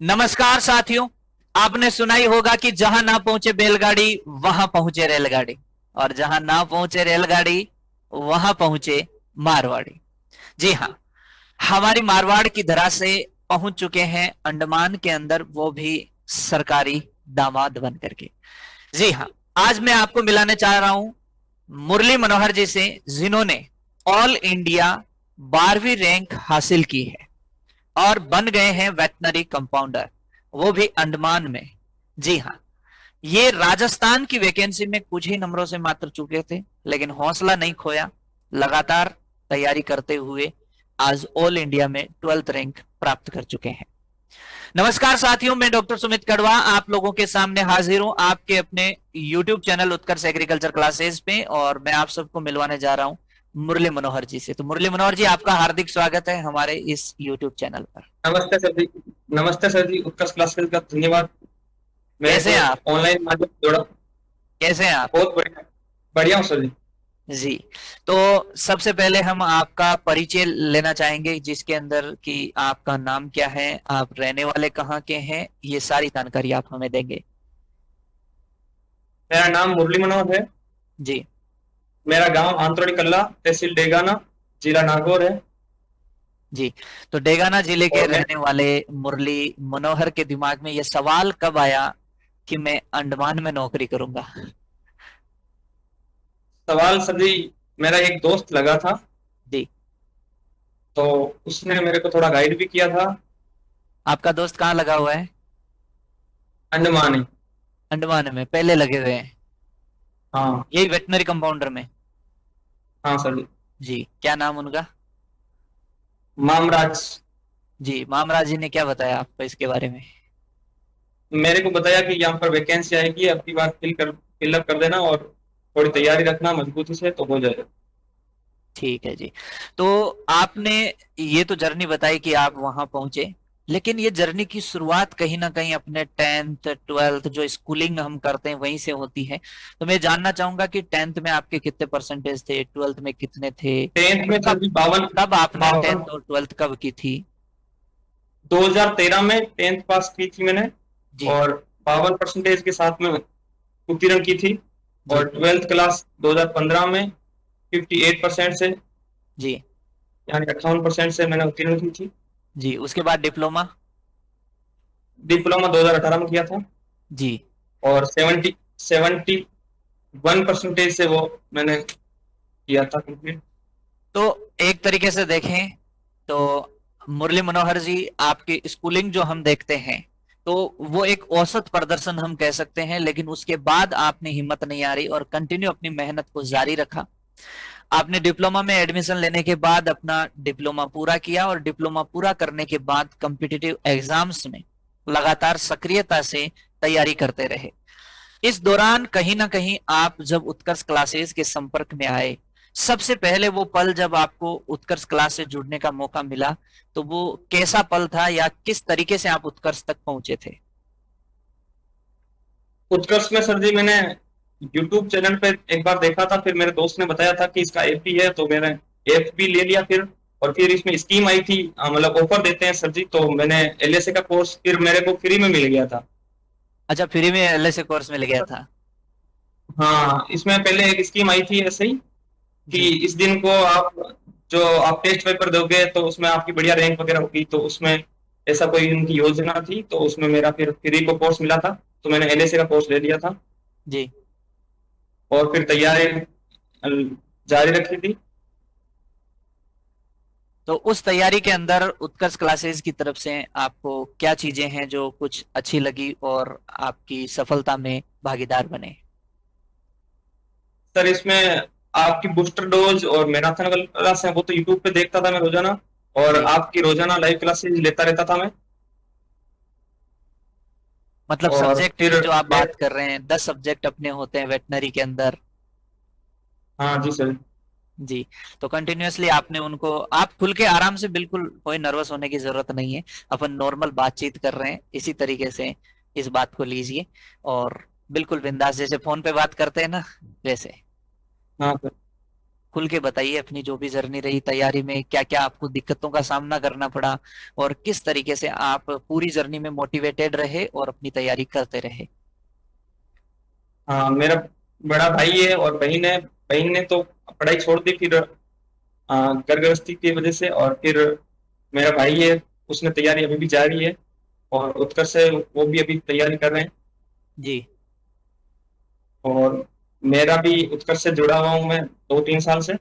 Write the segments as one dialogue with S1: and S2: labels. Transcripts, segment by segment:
S1: नमस्कार साथियों। आपने सुना ही होगा कि जहां ना पहुंचे बैलगाड़ी वहां पहुंचे रेलगाड़ी, और जहां ना पहुंचे रेलगाड़ी वहां पहुंचे मारवाड़ी। जी हाँ, हमारी मारवाड़ की धरा से पहुंच चुके हैं अंडमान के अंदर, वो भी सरकारी दामाद बन करके। जी हाँ, आज मैं आपको मिलाने चाह रहा हूं मुरली मनोहर जी से, जिन्होंने ऑल इंडिया 12वीं रैंक हासिल की है और बन गए हैं वेटनरी कंपाउंडर, वो भी अंडमान में। जी हाँ, ये राजस्थान की वैकेंसी में कुछ ही नंबरों से मात्र चुके थे, लेकिन हौसला नहीं खोया, लगातार तैयारी करते हुए आज ऑल इंडिया में 12th रैंक प्राप्त कर चुके हैं। नमस्कार साथियों, मैं डॉक्टर सुमित कड़वा आप लोगों के सामने हाजिर हूं आपके अपने यूट्यूब चैनल उत्कर्ष एग्रीकल्चर क्लासेस पे, और मैं आप सबको मिलवाने जा रहा हूं मुरली मनोहर जी से। तो मुरली मनोहर जी, आपका हार्दिक स्वागत है हमारे इस यूट्यूब चैनल पर।
S2: नमस्ते सर जी। नमस्ते सर जी, उत्कर्ष क्लासेस का धन्यवाद। मेरे
S1: कैसे
S2: को
S1: हैं आप?
S2: ऑनलाइन माध्यम से जोड़ा।
S1: कैसे हैं आप?
S2: बहुत बढ़िया। बढ़िया हूँ सर जी।
S1: जी, तो सबसे पहले हम आपका परिचय लेना चाहेंगे, जिसके अंदर कि आपका नाम क्या है, आप रहने वाले कहाँ के हैं, ये सारी जानकारी आप हमें देंगे।
S2: मेरा नाम मुरली मनोहर है।
S1: जी।
S2: मेरा गांव आंतरोड़ी कल्ला, तहसील डेगाना, जिला नागौर है।
S1: जी, तो डेगाना जिले के
S2: और मैं
S1: रहने वाले मुरली मनोहर के दिमाग में ये सवाल कब आया कि मैं अंडमान में नौकरी करूंगा?
S2: सवाल सर जी, मेरा एक दोस्त लगा था,
S1: जी।
S2: तो उसने मेरे को थोड़ा गाइड भी किया था।
S1: आपका दोस्त कहाँ लगा हुआ है?
S2: अंडमान ही।
S1: अंडमान में पहले लगे हुए हैं?
S2: हाँ।
S1: यही वेटनरी कंपाउंडर में?
S2: हाँ सर जी।
S1: जी, क्या नाम उनका?
S2: मामराज।
S1: जी, मामराज जी ने क्या बताया आपको इसके बारे में?
S2: मेरे को बताया कि यहाँ पर वैकेंसी आएगी, अब की बार फिलअप कर देना और थोड़ी तैयारी रखना मजबूती से, तो हो जाएगा।
S1: ठीक है जी। तो आपने ये तो जर्नी बताई कि आप वहां पहुंचे, लेकिन ये जर्नी की शुरुआत कहीं ना कहीं अपने 10th 12th जो स्कूलिंग हम करते हैं वहीं से होती है। तो मैं जानना चाहूंगा कि 10th में आपके कितने परसेंटेज थे, 12th में कितने थे,
S2: टेंथ
S1: और
S2: में सर
S1: कब
S2: जी बावन।
S1: कब आपने
S2: बावन।
S1: 10th और 12th कब की थी?
S2: 2013 में टेंथ पास की थी मैंने।
S1: जी।
S2: और 52% के साथ में उत्तीर्ण की थी।
S1: जी।
S2: और ट्वेल्थ क्लास 2015 में 58% से,
S1: जी।
S2: यानी 58% से मैंने उत्तीर्ण की थी।
S1: जी, उसके बाद डिप्लोमा?
S2: डिप्लोमा 2018 में किया था।
S1: जी।
S2: और 71% से वो मैंने किया था कंप्लीट।
S1: तो एक तरीके से देखें तो मुरली मनोहर जी, आपकी स्कूलिंग जो हम देखते हैं तो वो एक औसत प्रदर्शन हम कह सकते हैं, लेकिन उसके बाद आपने हिम्मत नहीं आ रही और कंटिन्यू अपनी मेहनत को जारी रखा। आपने डिप्लोमा में एडमिशन लेने के बाद अपना डिप्लोमा पूरा किया, और डिप्लोमा पूरा करने के बाद कॉम्पिटिटिव एग्जाम्स में लगातार सक्रियता से तैयारी करते रहे। इस दौरान कहीं ना कहीं आप जब उत्कर्ष क्लासेस के संपर्क में आए, सबसे पहले वो पल जब आपको उत्कर्ष क्लास से जुड़ने का मौका मिला, तो वो कैसा पल था, या किस तरीके से आप उत्कर्ष तक पहुंचे थे?
S2: उत्कर्ष में सर जी मैंने यूट्यूब चैनल पे एक बार देखा था, फिर मेरे दोस्त ने बताया था कि इसका ऐप भी है, तो मैंने ऐप भी ले लिया फिर। और फिर इसमें स्कीम आई थी, मतलब ऑफर देते हैं सर जी, तो मैंने एलएसए का कोर्स फिर मेरे को फ्री में मिल गया था।
S1: अच्छा, फ्री में एलएसए कोर्स मिल गया था?
S2: हाँ, इसमें पहले एक स्कीम आई थी ऐसे ही कि
S1: जी।
S2: इस दिन को आप टेस्ट पेपर दोगे तो उसमें आपकी बढ़िया रैंक वगैरह होगी, तो उसमें ऐसा कोई उनकी योजना थी, तो उसमें मेरा फिर फ्री को कोर्स मिला था, तो मैंने एलएसए का कोर्स ले लिया था।
S1: जी।
S2: और फिर तैयारी जारी रखी थी।
S1: तो उस तैयारी के अंदर उत्कर्ष क्लासेस की तरफ से आपको क्या चीजें हैं जो कुछ अच्छी लगी और आपकी सफलता में भागीदार बने?
S2: सर इसमें आपकी बूस्टर डोज और मैराथन क्लास है, वो तो यूट्यूब पे देखता था मैं रोजाना। और
S1: जी।
S2: आपकी रोजाना लाइव क्लासेस लेता रहता था मैं।
S1: मतलब
S2: और
S1: सब्जेक्ट
S2: फिर
S1: की जो आप
S2: मैं।
S1: बात कर रहे हैं, 10 सब्जेक्ट अपने होते हैं वेटनरी के अंदर।
S2: हाँ जी सर।
S1: जी। तो कंटिन्यूअसली आपने उनको, आप खुल के आराम से, बिल्कुल कोई नर्वस होने की जरूरत नहीं है, अपन नॉर्मल बातचीत कर रहे हैं इसी तरीके से इस बात को लीजिए, और बिल्कुल बिंदास जैसे फोन पे बात करते हैं ना, वैसे।
S2: हाँ सर।
S1: खुल के बताइए अपनी जो भी जर्नी रही तैयारी में, क्या क्या आपको दिक्कतों का सामना करना पड़ा और किस तरीके से आप पूरी जर्नी में मोटिवेटेड रहे और अपनी तैयारी करते रहे।
S2: हाँ, मेरा बड़ा भाई है और बहन है। बहन ने तो पढ़ाई छोड़ दी फिर घर गृहस्थी की वजह से, और फिर मेरा भाई है, उसने तैयारी अभी भी जारी है, और उत्कर्ष है वो भी अभी तैयारी कर रहे हैं।
S1: जी।
S2: और मेरा भी उत्कर्ष से जुड़ा हुआ हूँ मैं 2-3 साल से।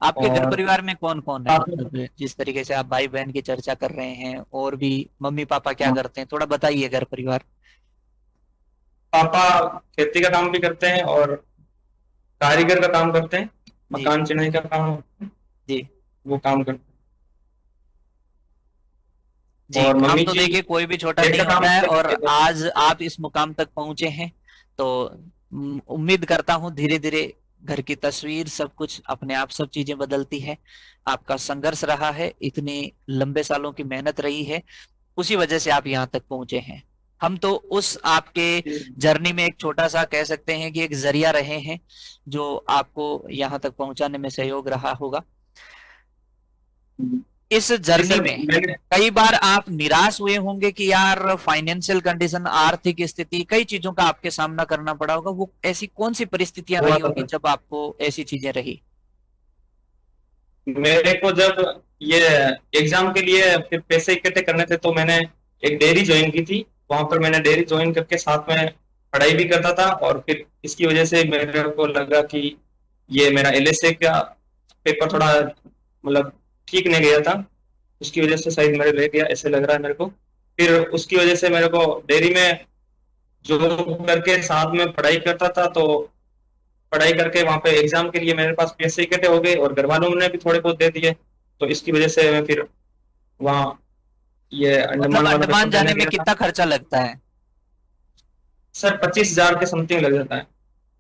S1: आपके घर
S2: और
S1: परिवार में कौन कौन है,
S2: साथ में
S1: मतलब जिस तरीके से आप भाई बहन की चर्चा कर रहे हैं, और भी मम्मी पापा क्या करते हैं, थोड़ा बताइए घर परिवार।
S2: पापा खेती का काम भी करते हैं और कारीगर का काम करते हैं,
S1: जी।
S2: मकान चिनाई का काम,
S1: जी।
S2: वो काम करते हैं।
S1: जी,
S2: और
S1: काम
S2: मम्मी
S1: तो
S2: जी
S1: देखिए कोई भी छोटा
S2: पेट
S1: नहीं
S2: का काम
S1: होता है, और
S2: करते हैं।
S1: आज आप इस मुकाम तक पहुंचे हैं तो उम्मीद करता हूं धीरे धीरे घर की तस्वीर सब कुछ अपने आप सब चीजें बदलती है। आपका संघर्ष रहा है, इतने लंबे सालों की मेहनत रही है, उसी वजह से आप यहाँ तक पहुंचे हैं। हम तो उस आपके जर्नी में एक छोटा सा कह सकते हैं कि एक जरिया रहे हैं जो आपको यहाँ तक पहुंचाने में सहयोग रहा होगा। इस
S2: जी
S1: जर्नी
S2: सर,
S1: में
S2: मैंने
S1: कई बार आप निराश हुए होंगे कि यार फाइनेंशियल कंडीशन, आर्थिक स्थिति, कई चीजों का आपके सामना करना पड़ा होगा। वो ऐसी कौन सी परिस्थितियां
S2: हुआ
S1: रही
S2: था
S1: होंगी
S2: सर।
S1: जब आपको ऐसी चीजें रही।
S2: मेरे को जब ये एग्जाम के लिए फिर पैसे इकट्ठे करने थे, तो मैंने एक डेयरी ज्वाइन की थी। वहां पर मैंने डेयरी ज्वाइन करके साथ में पढ़ाई भी करता था, और फिर इसकी वजह से मेरे को लगा कि ये मेरा एलएसए का पेपर थोड़ा मतलब ठीक नहीं गया था, उसकी वजह से शायद मेरे रह गया ऐसे लग रहा है मेरे को। फिर उसकी वजह से मेरे को डेयरी में जॉब करके साथ में पढ़ाई करता था, तो पढ़ाई करके वहां पे एग्जाम के लिए मेरे पास पैसे इकट्ठे हो गए, और घर वालों ने भी थोड़े बहुत दे दिए। तो इसकी वजह से मैं फिर वहाँ ये
S1: मतलब
S2: अंडमान वाला पेपर
S1: अंडमान
S2: देने
S1: जाने में
S2: गया था।
S1: कितना खर्चा लगता है।
S2: सर 25,000 के समथिंग लग जाता है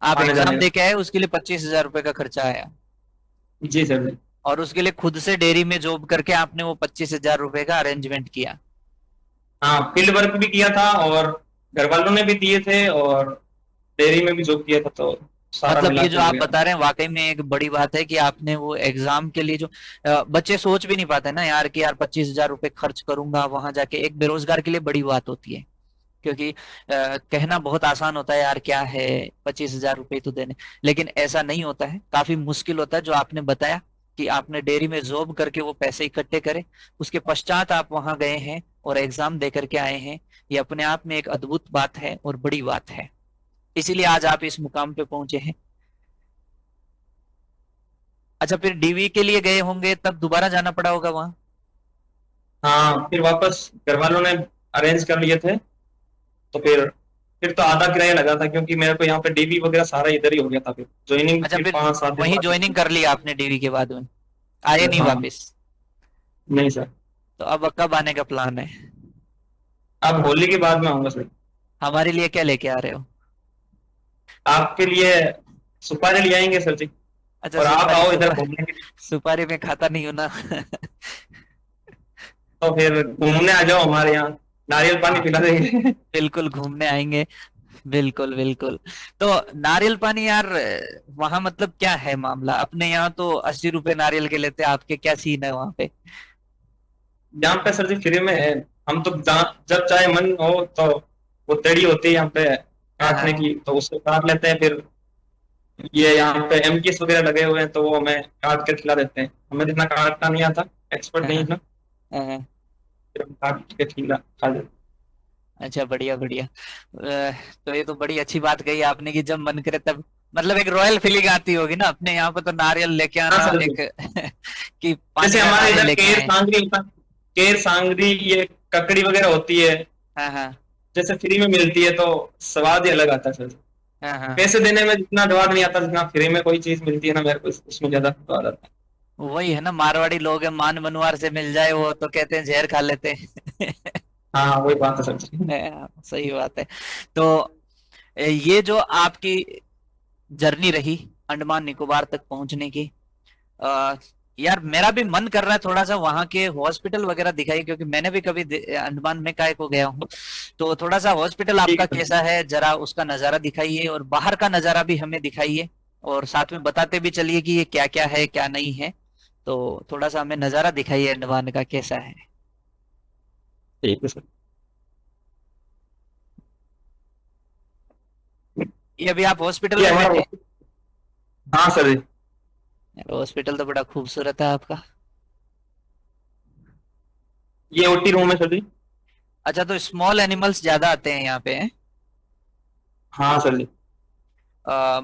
S1: आप
S2: आने
S1: एग्जाम
S2: जाने
S1: दे के आए, उसके लिए 25,000 रुपए का खर्चा आया,
S2: का। जी सर।
S1: और उसके लिए खुद से डेयरी में जॉब करके आपने वो 25,000 रुपए का अरेंजमेंट किया।
S2: हाँ, फील्ड वर्क भी किया था, और घर वालों ने भी दिए थे, और डेयरी में भी जॉब किया था, तो सारा
S1: मतलब
S2: मिला
S1: ये जो
S2: के हो
S1: आप
S2: गया था।
S1: बता रहे हैं वाकई में एक बड़ी बात है कि आपने वो एग्जाम के लिए जो बच्चे सोच भी नहीं पाते ना यार कि यार 25,000 रुपए खर्च करूंगा वहां जाके, एक बेरोजगार के लिए बड़ी बात होती है। क्योंकि कहना बहुत आसान होता है यार क्या है 25,000 रुपए तो देने, लेकिन ऐसा नहीं होता है, काफी मुश्किल होता है। जो आपने बताया कि आपने डेयरी में जॉब करके वो पैसे इकट्ठे करे, उसके पश्चात आप वहां गए हैं और एग्जाम दे करके आए हैं, ये अपने आप में एक अद्भुत बात है और बड़ी बात है। इसीलिए आज आप इस मुकाम पे पहुंचे हैं। अच्छा, फिर डीवी के लिए गए होंगे तब दोबारा जाना पड़ा होगा वहां।
S2: हाँ, फिर वापस घर वालों ने अरेंज कर लिए थे, तो फिर तो आधा किराया लगा था, क्योंकि मेरे को यहाँ पे डीबी वगैरह सारा इधर ही हो गया था। फिर ज्वाइनिंग
S1: अच्छा,
S2: फिर
S1: फिर
S2: 5-7 दिन
S1: वहीं
S2: बाद
S1: ज्वाइनिंग कर लिया आपने डीवी के बाद में, आए नहीं
S2: हाँ।
S1: वापस।
S2: नहीं सर,
S1: तो अब कब आने का प्लान है।
S2: अब होली के बाद में आऊंगा सर।
S1: हमारे लिए क्या लेके आ रहे हो।
S2: आपके लिए सुपारी ले आएंगे सर जी,
S1: अच्छा,
S2: और आप
S1: सुपारी
S2: आओ इधर
S1: सुपारी।
S2: घूमने के लिए।
S1: सुपारी में खाता नहीं हूं ना।
S2: तो फिर घूमने आ जाओ हमारे यहाँ, नारियल पानी
S1: हाँ,
S2: पिला देंगे।
S1: बिल्कुल घूमने आएंगे। बिल्कुल बिल्कुल। तो नारियल पानी यार, वहां मतलब क्या है मामला, अपने यहाँ तो 80 रुपए नारियल के लेते हैं, आपके क्या सीन है वहां पे।
S2: यहाँ पे सर जी फ्री में है। हम तो जब चाहे मन हो तो वो तेड़ी होती है यहाँ पे
S1: हाँ
S2: काटने
S1: हाँ
S2: की, तो उसको काट लेते हैं। फिर ये यहाँ पे एमकेस वगैरह लगे हुए हैं, तो वो हमें काट कर खिला देते हैं। हमें जितना काटना नहीं आता, एक्सपर्ट
S1: हाँ
S2: नहीं
S1: हाँ
S2: है ना,
S1: हाँ, हाँ।
S2: फिर हम काट के खा लेते
S1: अच्छा, बढ़िया बढ़िया। तो ये तो बड़ी अच्छी बात कही आपने कि जब मन करे तब, मतलब एक रॉयल फीलिंग आती होगी ना। अपने यहाँ पे तो नारियल लेके
S2: हैं। हाँ
S1: आना
S2: सर जी,
S1: एक कि पानी
S2: जैसे
S1: का
S2: हमारे
S1: नारियल
S2: इधर
S1: लेके आए।
S2: केर सांगरी, ये ककड़ी वगैरह होती है,
S1: हाँ हाँ
S2: जैसे फ्री में मिलती है, तो स्वाद ही अलग आता है सर।
S1: हाँ हाँ।
S2: पैसे देने में जितना स्वाद नहीं आता, जितना फ्री में कोई चीज मिलती है ना, मेरे को उसमें ज्यादा स्वाद आता है।
S1: वही है ना, मारवाड़ी लोग हैं, मान मनवार से मिल जाए वो तो कहते हैं जहर खा लेते हैं।
S2: हाँ, वही बात है सर जी।
S1: सही बात है। तो ये जो आपकी जर्नी रही अंडमान निकोबार तक पहुंचने की, आ, यार मेरा भी मन कर रहा है थोड़ा सा वहां के हॉस्पिटल वगैरह दिखाई, क्योंकि मैंने भी कभी अंडमान में काय को गया हूँ। तो थोड़ा सा हॉस्पिटल
S2: ठीक
S1: आपका
S2: है सर।
S1: कैसा है, जरा उसका नजारा दिखाइए और बाहर का नजारा भी हमें दिखाइए। और साथ में बताते भी चलिए कि ये क्या क्या है क्या नहीं है। तो थोड़ा सा हमें नजारा दिखाइए अंडमान का कैसा है।
S2: ठीक है सर।
S1: ये अभी आप हॉस्पिटल
S2: ये
S1: में
S2: हमारा,
S1: बैठे
S2: हाँ सर जी।
S1: हैं। हॉस्पिटल तो बड़ा खूबसूरत है आपका।
S2: ये ओटी रूम है सर जी।
S1: अच्छा, तो स्मॉल एनिमल्स ज्यादा आते हैं यहाँ पे हैं?
S2: हाँ सर जी।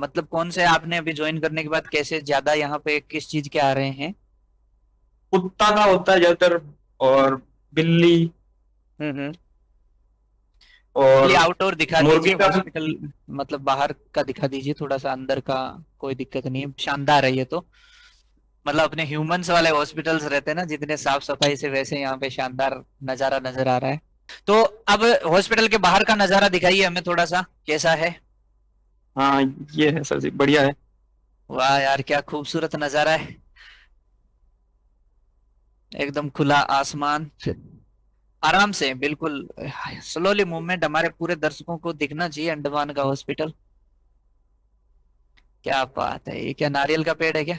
S1: मतलब कौन से आपने अभी ज्वाइन करने के बाद कैसे ज्यादा यहाँ पे किस चीज के आ रहे हैं?
S2: कुत्ता का होता है ज्यादातर, और बिल्ली,
S1: हम्म। चलिए
S2: और
S1: आउटडोर दिखा दीजिए
S2: मुर्गी का भी।
S1: हॉस्पिटल। मतलब बाहर का दिखा दीजिए थोड़ा सा, अंदर का कोई दिक्कत नहीं है, शानदार है ये तो। मतलब अपने ह्यूमंस वाले हॉस्पिटल्स रहते हैं ना जितने साफ सफाई से, वैसे यहाँ पे शानदार नजारा नजर आ रहा है। तो अब हॉस्पिटल के बाहर का नजारा दिखाइए हमें थोड़ा सा, कैसा है?
S2: हाँ, ये है सर जी, बढ़िया है।
S1: वाह यार, क्या खूबसूरत नजारा है। एकदम खुला आसमान, आराम से बिल्कुल स्लोली मूवमेंट। हमारे पूरे दर्शकों को दिखना चाहिए अंडमान का हॉस्पिटल। क्या बात है, ये क्या नारियल का पेड़ है क्या?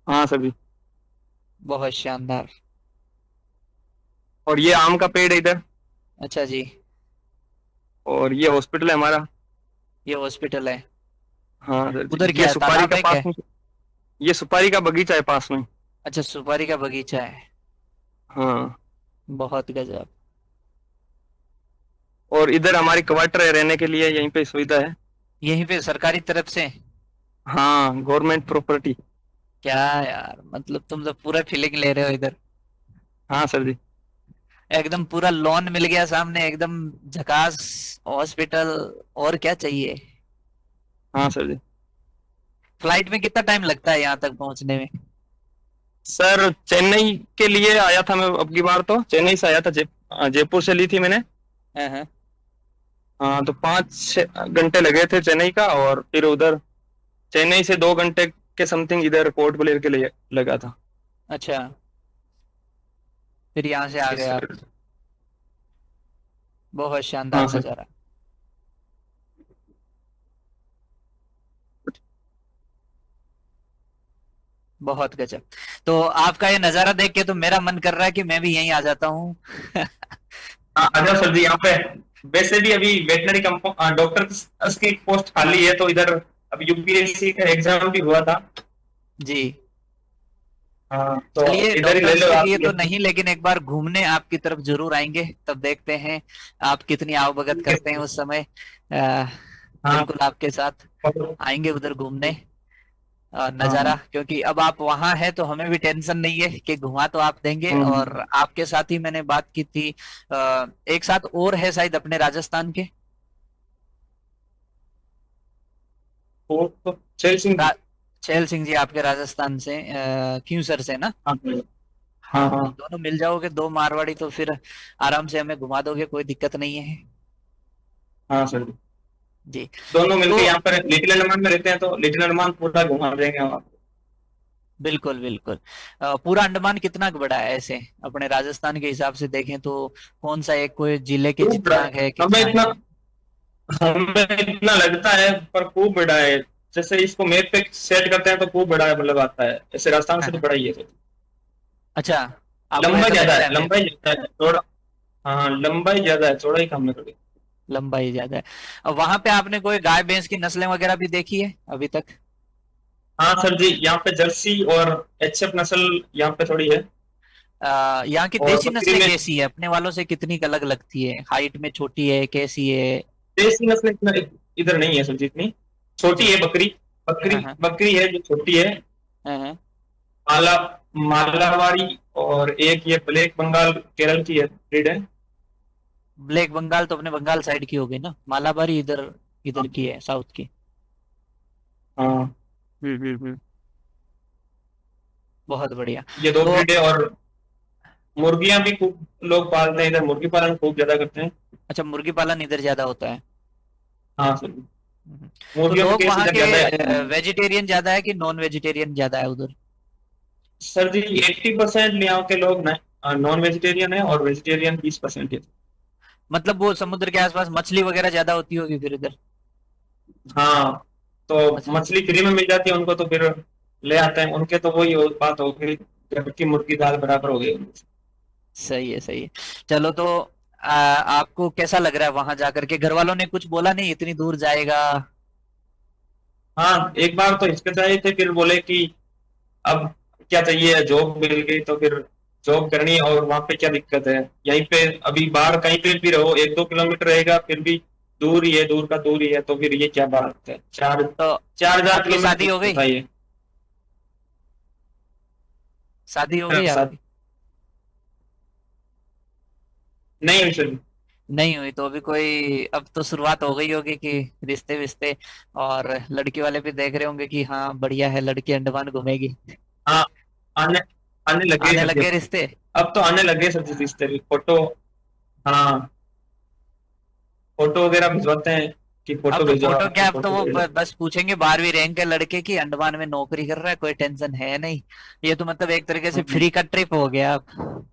S2: हाँ सर जी।
S1: बहुत शानदार।
S2: और ये आम का पेड़ है इधर।
S1: अच्छा जी।
S2: और ये हॉस्पिटल है हमारा।
S1: ये हॉस्पिटल है।
S2: हाँ सर जी,
S1: उधर
S2: ये
S1: क्या है,
S2: सुपारी
S1: तालाब
S2: का
S1: है
S2: पास
S1: क्या?
S2: में, ये सुपारी का बगीचा है पास में।
S1: अच्छा, सुपारी का बगीचा है।
S2: हाँ।
S1: बहुत गजब।
S2: और इधर हमारी क्वार्टर है रहने के लिए, यहीं पे सुविधा है।
S1: यहीं पे सरकारी तरफ से?
S2: हाँ, गवर्नमेंट प्रॉपर्टी।
S1: क्या यार, मतलब तुम तो पूरा फीलिंग ले रहे हो इधर।
S2: हाँ सर जी।
S1: एकदम पूरा लॉन मिल गया सामने, एकदम झकास हॉस्पिटल। और क्या चाहिए?
S2: हाँ सर जी।
S1: फ्लाइट में कितना टाइम लगता है यहाँ तक पहुंचने में?
S2: सर चेन्नई के लिए आया था मैं, अब की बार तो चेन्नई से आया था, जयपुर से ली थी मैंने।
S1: हाँ हाँ।
S2: हाँ, तो 5-6 घंटे लगे थे चेन्नई का, और फिर उधर चेन्नई से 2 घंटे के समथिंग इधर पोर्ट ब्लेयर के लिए लगा था।
S1: अच्छा, फिर यहाँ से आ
S2: यस
S1: गए आप।
S2: सर।
S1: बहुत
S2: हाँ
S1: शानदार
S2: सर।
S1: नजारा। बहुत गजब। तो आपका ये नजारा देख के तो मेरा मन कर रहा है कि मैं भी यहीं आ जाता हूँ।
S2: हाँ, आजा सर जी यहाँ पे। वैसे भी अभी वेटनरी डॉक्टर की पोस्ट खाली है, तो इधर अभी यूपीएससी का एग्जाम भी हुआ था।
S1: जी।
S2: हाँ, तो
S1: चलिए
S2: इधर ही ले
S1: डॉक्टर्स
S2: लो
S1: के
S2: आप
S1: लिए तो
S2: ये।
S1: नहीं, लेकिन एक बार घूमने आपकी तरफ जरूर आएंगे, तब देखते हैं आप कितनी आवभगत करते हैं उस समय। अ,
S2: हाँ।
S1: बिल्कुल आपके साथ आएंगे उधर घूमने। नजारा,
S2: हाँ।
S1: क्योंकि अब आप वहां हैं तो हमें भी टेंशन नहीं है कि घुमा तो आप देंगे।
S2: हम्म।
S1: और आपके साथ ही मैंने बात की थी, एक साथ और है शायद अपने राजस्थान के।
S2: तो चल सिंह
S1: रा,
S2: जी।
S1: छैल सिंह जी आपके राजस्थान से, क्यूसर से ना?
S2: हाँ हाँ।
S1: हाँ,
S2: हाँ।
S1: तो दोनों मिल जाओगे, दो मारवाड़ी, तो फिर आराम से हमें घुमा दोगे, कोई दिक्कत नहीं है।
S2: हाँ सर।
S1: जी।
S2: दोनों
S1: तो
S2: मिलके यहाँ पर लिटिल अंडमान में रहते हैं, तो लिटिल अंडमान पूरा घुमा देंगे हम आपको।
S1: बिल्कुल बिल्कुल। पूरा अंडमान कितना बड़ा है ऐसे, अपने राजस्थान के हिसाब से देखें तो? कौन सा एक कोई जिले के
S2: खूब बड़ा
S1: जितना
S2: है।
S1: है,
S2: हमें
S1: कितना
S2: इतना
S1: है?
S2: हमें इतना लगता है, पर खूब बड़ा है। जैसे इसको मैप पे सेट करते हैं तो खूब बड़ा है, मतलब आता है ऐसे राजस्थान
S1: हाँ
S2: से तो
S1: हाँ।
S2: बड़ा ही है।
S1: अच्छा, आपको
S2: लंबा
S1: ऐसा
S2: ज्यादा
S1: लगता
S2: है,
S1: है मेरे?
S2: लंबाई ज्यादा है, चौड़ा। हाँ, लंबाई ज्यादा है, चौड़ाई कम है थोड़ी।
S1: लंबाई ज्यादा है। अब वहां पे आपने कोई गाय भैंस की नस्लें वगैरह भी देखी है अभी तक?
S2: हाँ सर जी, यहाँ पे जर्सी और एचएफ नस्ल यहाँ पे थोड़ी है।
S1: यहाँ की
S2: और
S1: देसी
S2: बकरी
S1: नस्लें
S2: में
S1: कैसी है, अपने वालों से कितनी अलग लगती है, हाइट में छोटी है, कैसी है?
S2: देसी नस्ल इतना इधर नहीं है सर जी, इतनी छोटी
S1: जी।
S2: है बकरी। बकरी
S1: हाँ हाँ।
S2: बकरी है जो छोटी है।
S1: हाँ हाँ।
S2: माला मालावारी, और एक ये ब्लैक बंगाल केरल की है, ब्रीड है।
S1: ब्लैक बंगाल तो अपने बंगाल साइड की होगी ना, मालाबारी इधर, इधर
S2: हाँ।
S1: की है, साउथ की।
S2: हाँ,
S1: हम्म। बहुत बढ़िया।
S2: ये दो
S1: तो
S2: ब्रीड है। और मुर्गियां भी खूब लोग पालते हैं इधर, मुर्गी पालन खूब ज्यादा करते हैं।
S1: अच्छा, मुर्गी पालन इधर ज्यादा होता है।
S2: हाँ सर।
S1: हम्म। तो
S2: मुर्गियों का
S1: लोग
S2: केस
S1: वहाँ
S2: इधर
S1: के
S2: ज्यादा है।
S1: वेजिटेरियन ज्यादा है कि नॉन वेजिटेरियन ज्यादा है उधर?
S2: सर जी 80% यहाँ के लोग नॉन वेजिटेरियन है, और वेजिटेरियन 20% है।
S1: मतलब वो समुद्र के आसपास मछली वगैरह ज्यादा होती होगी फिर इधर?
S2: हाँ, तो
S1: अच्छा,
S2: मछली फ्री में मिल जाती है उनको, तो फिर ले आते हैं उनके, तो वही बात हो गई, घर की मुर्गी दाल बराबर हो गई।
S1: सही है, सही है। चलो तो आपको कैसा लग रहा है वहां जाकर के? घर वालों ने कुछ बोला नहीं इतनी दूर जाएगा?
S2: हाँ, एक बार तो हिचकिचाए थे, फिर बोले कि अब क्या चाहिए, जॉब मिल गई तो फिर जॉब करनी है, और वहां पे क्या दिक्कत है, यहीं पे अभी बाहर कहीं पे भी रहो 1-2 किलोमीटर रहेगा फिर भी दूर ही है, दूर का दूर ही है, तो फिर ये क्या बात है, चार
S1: तो
S2: 4,000
S1: आपकी शादी
S2: किलोमीटर
S1: हो गई?
S2: होता है ये।
S1: शादी हो
S2: मेरे
S1: गई
S2: साथ
S1: आपकी?
S2: नहीं हुई सर।
S1: नहीं हुई तो अभी कोई, अब तो शुरुआत हो गई होगी कि रिश्ते विश्ते, और लड़की वाले भी देख रहे होंगे कि हाँ बढ़िया है लड़की, अंडमान घूमेगी।
S2: हाँ, आने आने लगे
S1: आने
S2: सर
S1: लग
S2: जी
S1: गए रिश्ते?
S2: अब तो आने लगे सर जी रिश्ते भी, फोटो। हाँ, फोटो वगैरह भिजवाते हैं कि
S1: अब
S2: फोटो
S1: तो
S2: भेजो,
S1: फोटो क्या,
S2: आपकी
S1: अब तो
S2: फोटो
S1: वो
S2: भेजो।
S1: बस पूछेंगे 12वीं रैंक के लड़के की अंडमान में नौकरी कर रहा है, कोई टेंशन है नहीं। ये तो मतलब एक तरीके से
S2: हम्म।
S1: फ्री का ट्रिप हो गया अब।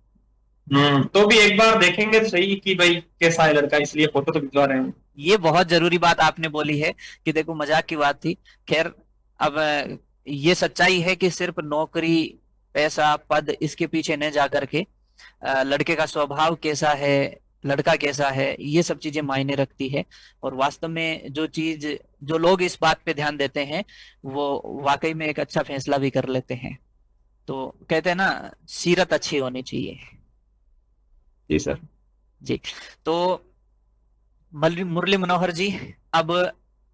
S2: तो भी एक बार देखेंगे तो सही कि भाई कैसा है लड़का, इसलिए फोटो तो भिजवा रहे हैं।
S1: ये बहुत जरूरी बात आपने बोली है कि देखो मजाक की बात थी, खैर। अब ये सच्चाई है कि सिर्फ नौकरी, पैसा, पद, इसके पीछे न जा करके लड़के का स्वभाव कैसा है, लड़का कैसा है, ये सब चीजें मायने रखती है। और वास्तव में जो चीज, जो लोग इस बात पे ध्यान देते हैं, वो वाकई में एक अच्छा फैसला भी कर लेते हैं। तो कहते हैं ना, सीरत अच्छी होनी चाहिए।
S2: जी सर।
S1: जी। तो मुरली मनोहर जी, अब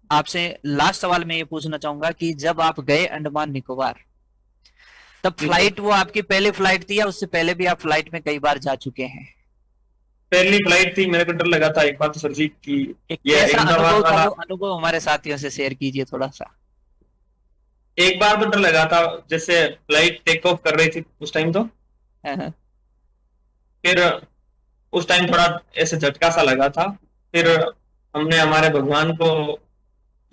S1: आपसे लास्ट सवाल मैं ये पूछना चाहूंगा कि जब आप गए अंडमान निकोबार, तब
S2: जी सर,
S1: फ्लाइट वो आपकी पहली फ्लाइट थी या उससे पहले भी आप फ्लाइट में कई बार जा चुके हैं?
S2: पहली फ्लाइट थी, मेरे को डर लगा था एक बार तो सर जी की,
S1: एक
S2: ये
S1: कैसा
S2: अहमदाबाद
S1: अनुभव था
S2: वाला।
S1: वो अनुभव, हमारे साथियों से शेयर कीजिए थोड़ा सा।
S2: एक बार तो डर लगा था, जैसे फ्लाइट टेक ऑफ कर रही थी उस टाइम तो,
S1: हाँ, हाँ,
S2: फिर उस टाइम थोड़ा ऐसे झटका सा लगा था। फिर हमने हमारे भगवान को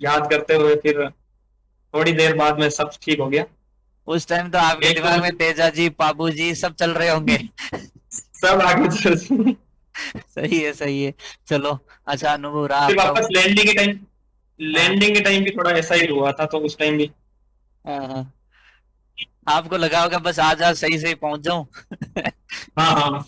S2: याद करते हुए फिर थोड़ी देर बाद में सब ठीक हो गया।
S1: उस टाइम तो आपके
S2: एक तो
S1: दिमाग में तेजा जी, पाबू जी सब चल रहे होंगे।
S2: सब आगे चल फिर
S1: सही है, सही है। चलो, अच्छा अनुभव रहा आपका
S2: वापस
S1: वो।
S2: लैंडिंग के टाइम,
S1: हाँ,
S2: लैंडिंग के टाइम भी थोड़ा ऐसा ही हुआ था, तो उस टाइम भी।
S1: हाँ, हाँ। आपको लगा होगा बस आज आज सही सही पहुंच जाऊं।
S2: हाँ हाँ।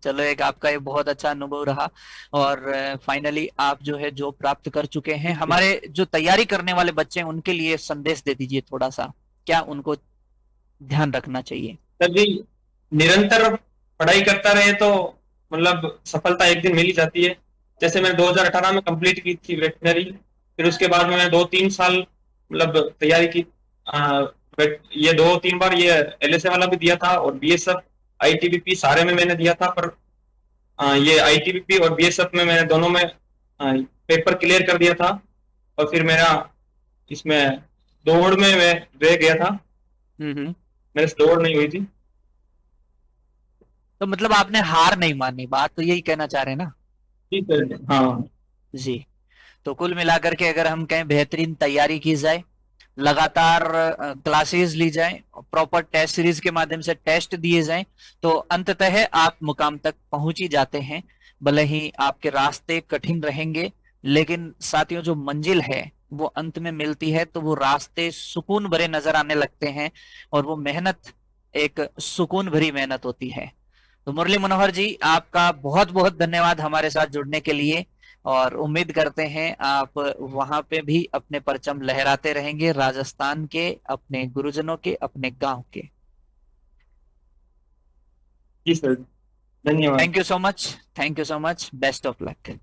S1: चलो, एक आपका ये बहुत अच्छा अनुभव रहा। और फाइनली आप जो है जो प्राप्त कर चुके हैं, हमारे जो तैयारी करने वाले बच्चे हैं उनके लिए संदेश दे दीजिए थोड़ा सा, क्या उनको ध्यान रखना चाहिए?
S2: तभी निरंतर पढ़ाई करता रहे तो मतलब सफलता एक दिन मिल ही जाती है। जैसे मैंने 2018 में कंप्लीट की थी वेटनरी, फिर उसके बाद मैंने 2-3 साल मतलब तैयारी की। ये 2-3 बार ये एलएसए वाला भी दिया था, और बीएसएफ, आईटीबीपी सारे में मैंने दिया था, पर ये आईटीबीपी और बीएसएफ में मैंने दोनों में पेपर क्लियर कर दिया था। और फिर मेरा इसमें दौड़ में मैं रह गया था,
S1: हम्म।
S2: मेरे से दौड़ नहीं हुई थी।
S1: तो मतलब आपने हार नहीं मानी, बात तो यही कहना चाह रहे हैं ना?
S2: ठीक है। हाँ।
S1: जी। तो कुल मिलाकर के अगर हम कहें, बेहतरीन तैयारी की जाए, लगातार क्लासेस ली जाए, प्रॉपर टेस्ट सीरीज के माध्यम से टेस्ट दिए जाएं, तो अंततः आप मुकाम तक पहुंच ही जाते हैं। भले ही आपके रास्ते कठिन रहेंगे, लेकिन साथियों जो मंजिल है वो अंत में मिलती है, तो वो रास्ते सुकून भरे नजर आने लगते हैं। और वो मेहनत एक सुकून भरी मेहनत होती है। तो मुरली मनोहर जी, आपका बहुत बहुत धन्यवाद हमारे साथ जुड़ने के लिए। और उम्मीद करते हैं आप वहां पे भी अपने परचम लहराते रहेंगे, राजस्थान के, अपने गुरुजनों के, अपने गांव के।
S2: जी सर, धन्यवाद।
S1: Thank you so much, thank you so much, best of luck.